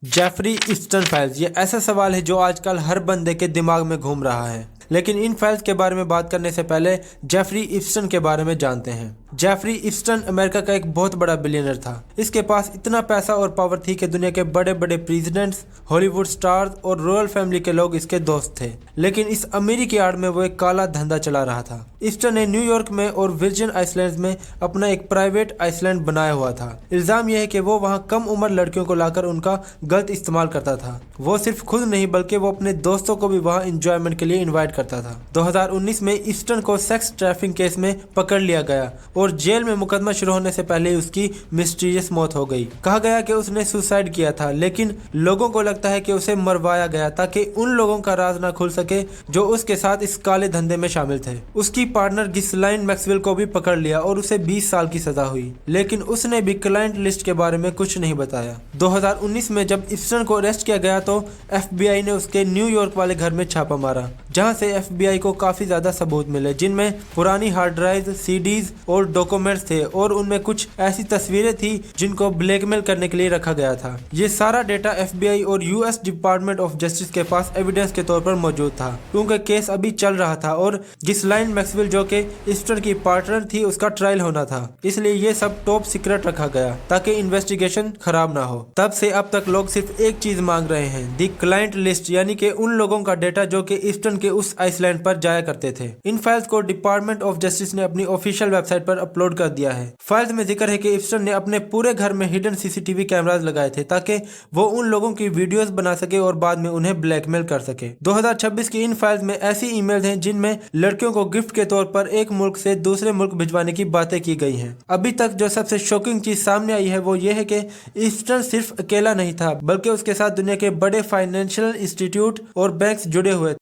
Jeffrey इप्स्टन files, ये ऐसा सवाल है जो आजकल हर बंदे के दिमाग में घूम रहा है। लेकिन इन फाइल्स के बारे में बात करने से पहले जेफरी इप्स्टन के बारे में जानते हैं। जेफरी इप्स्टन अमेरिका का एक बहुत बड़ा बिलियनर था। इसके पास इतना पैसा और पावर थी कि दुनिया के बड़े बड़े प्रेसिडेंट्स, हॉलीवुड स्टार्स और रॉयल फैमिली के लोग इसके दोस्त थे। लेकिन इस अमीरी की आड़ में वो एक काला धंधा चला रहा था। इप्स्टन ने न्यूयॉर्क में और वर्जिन आइलैंड्स में अपना एक प्राइवेट आइलैंड बनाया हुआ था। इल्जाम यह है कि वो वहाँ कम उम्र लड़कियों को लाकर उनका गलत इस्तेमाल करता था। वो सिर्फ खुद नहीं बल्कि वो अपने दोस्तों को भी वहाँ इंजॉयमेंट के लिए इन्वाइट करता था। 2019 में इप्स्टन को सेक्स ट्रैफिकिंग केस में पकड़ लिया गया और जेल में मुकदमा शुरू होने से पहले उसकी मिस्टीरियस मौत हो गई। कहा गया कि उसने सुसाइड किया था, लेकिन लोगों को लगता है कि उसे मरवाया गया ताकि उन लोगों का राज ना खुल सके जो उसके साथ इस काले धंधे में शामिल थे। उसकी पार्टनर गिस्लाइन मैक्सवेल को भी पकड़ लिया और उसे 20 साल की सजा हुई, लेकिन उसने भी क्लाइंट लिस्ट के बारे में कुछ नहीं बताया। 2019 में जब इप्स्टन को अरेस्ट किया गया तो FBI ने उसके न्यूयॉर्क वाले घर में छापा मारा, जहां से FBI को काफी ज्यादा सबूत मिले, जिनमें पुरानी हार्ड ड्राइव, CDs और डॉक्यूमेंट्स थे और उनमें कुछ ऐसी तस्वीरें थी जिनको ब्लैकमेल करने के लिए रखा गया था। ये सारा डेटा FBI और US डिपार्टमेंट ऑफ जस्टिस के पास एविडेंस के तौर पर मौजूद था, क्योंकि केस अभी चल रहा था और गिस्लाइन मैक्सवेल जो कि इप्स्टन की पार्टनर थी उसका ट्रायल होना था। इसलिए ये सब टॉप सीक्रेट रखा गया ताकि इन्वेस्टिगेशन खराब ना हो। तब से अब तक लोग सिर्फ एक चीज मांग रहे हैं, दी क्लाइंट लिस्ट, यानी कि उन लोगों का डेटा जो कि इप्स्टन के उस आइलैंड पर जाया करते थे। इन फाइल्स को डिपार्टमेंट ऑफ जस्टिस ने अपनी ऑफिशियल वेबसाइट पर अपलोड कर दिया है। फाइल्स में जिक्र है कि इप्स्टन ने अपने पूरे घर में हिडन CCTV कैमरास लगाए थे ताकि वो उन लोगों की वीडियोस बना सके और बाद में उन्हें ब्लैकमेल कर सके। 2026 की इन फाइल्स में ऐसी ईमेल्स हैं जिनमें लड़कियों को गिफ्ट के तौर पर एक मुल्क से दूसरे मुल्क भिजवाने की बातें की गई हैं। अभी तक जो सबसे शॉकिंग चीज सामने आई है वो ये है कि इप्स्टन सिर्फ अकेला नहीं था, बल्कि उसके साथ दुनिया के बड़े फाइनेंशियल इंस्टीट्यूट और बैंक्स जुड़े हुए